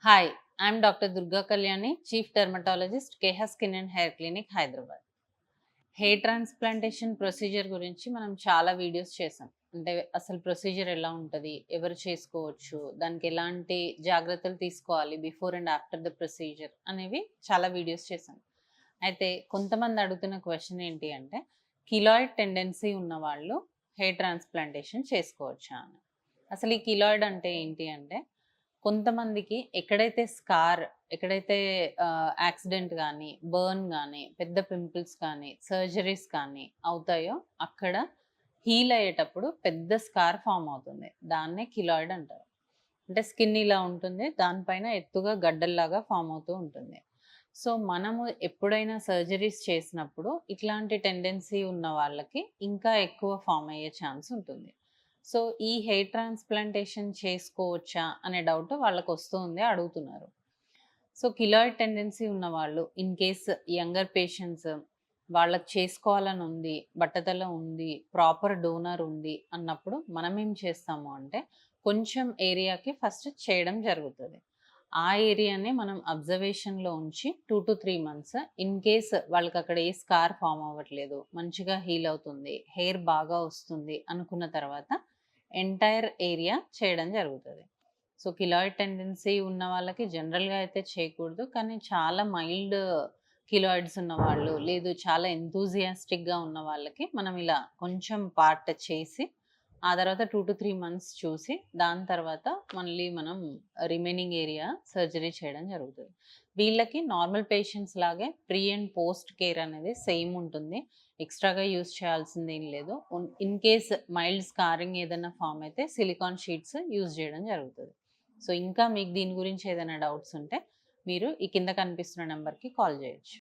Hi, I'm doctor Durga Kalyani, chief dermatologist, Keha skin and hair clinic, Hyderabad. Hair transplantation procedure గురించి మనం చాలా videos చేసాం. అంటే అసలు ప్రొసీజర్ ఎలా ఉంటది? ఎవరు చేసుకోవచ్చు? దానికి ఎలాంటి జాగ్రత్తలు తీసుకోవాలి before and after the procedure అనేవి చాలా వీడియోస్ చేసాం. అయితే కొంతమంది అడుగుతున్న క్వెషన్ ఏంటి అంటే, కిలాయిడ్ టెండెన్సీ ఉన్నవాళ్ళు హెయిర్ ట్రాన్స్‌ప్లాంటేషన్ చేసుకోవచ్చా అని. అసలు ఈ కిలాయిడ్ అంటే ఏంటి అంటే, కొంతమందికి ఎక్కడైతే యాక్సిడెంట్ గానీ, బర్న్ గానీ, పెద్ద పింపుల్స్ కానీ, సర్జరీస్ కానీ అవుతాయో అక్కడ హీల్ అయ్యేటప్పుడు పెద్ద స్కార్ ఫార్మ్ అవుతుంది. దాన్నే కిలాయిడ్ అంటారు. అంటే స్కిన్ ఇలా ఉంటుంది. దానిపైన ఎత్తుగా గడ్డల్లాగా ఫార్మ్ అవుతూ ఉంటుంది. సో, మనము ఎప్పుడైనా సర్జరీస్ చేసినప్పుడు ఇట్లాంటి టెండెన్సీ ఉన్న వాళ్ళకి ఇంకా ఎక్కువ ఫార్మ్ అయ్యే ఛాన్స్ ఉంటుంది. సో, ఈ హెయిర్ ట్రాన్స్‌ప్లాంటేషన్ చేసుకోవచ్చా అనే డౌట్ వాళ్ళకొస్తుంది, అడుగుతున్నారు. సో, కిలాయిడ్ టెండెన్సీ ఉన్నవాళ్ళు ఇన్ కేస్ యంగర్ పేషెంట్స్ వాళ్ళకి చేసుకోవాలని ఉంది, బట్టతల ఉంది, ప్రాపర్ డోనర్ ఉంది అన్నప్పుడు మనమేం చేస్తాము అంటే కొంచెం ఏరియాకి ఫస్ట్ చేయడం జరుగుతది. ఆ ఏరియానే మనం అబ్జర్వేషన్‌లో ఉంచి 2-3 మంత్స్ ఇన్ కేస్ వాళ్ళకక్కడ ఏ స్కార్ ఫార్మ్ అవ్వట్లేదు, మంచిగా హీల్ అవుతుంది, హెయిర్ బాగా వస్తుంది అనుకున్న తర్వాత ఎంటైర్ ఏరియా చేయడం జరుగుతది. సో, కిలాయిడ్ టెండెన్సీ ఉన్న వాళ్ళకి జనరల్‌గా అయితే చేయకూడదు. కానీ చాలా మైల్డ్ కిలాయిడ్స్ ఉన్నవాళ్ళు, లేదు చాలా ఎంతూసియాస్టిక్‌గా ఉన్న వాళ్ళకి మనం ఇలా కొంచెం పార్ట్ చేసి, ఆ తర్వాత 2-3 మంత్స్ చూసి, దాని తర్వాత మళ్ళీ మనం రిమైనింగ్ ఏరియా సర్జరీ చేయడం జరుగుతది. వీళ్ళకి నార్మల్ పేషెంట్స్ లాగే ప్రీ అండ్ పోస్ట్ కేర్ అనేది సేమ్ ఉంటుంది. ఎక్స్‌ట్రాగా యూజ్ చేయాల్సిందేం లేదు. ఇన్ కేస్ మైల్డ్ స్కారింగ్ ఏదైనా ఫార్మ్ అయితే సిలికాన్ షీట్స్ యూజ్ చేయడం జరుగుతది. సో, ఇంకా మీకు దీని గురించి ఏదైనా డౌట్స్ ఉంటే మీరు ఈ కింద కనిపిస్తున్న నంబర్‌కి కాల్ చేయొచ్చు.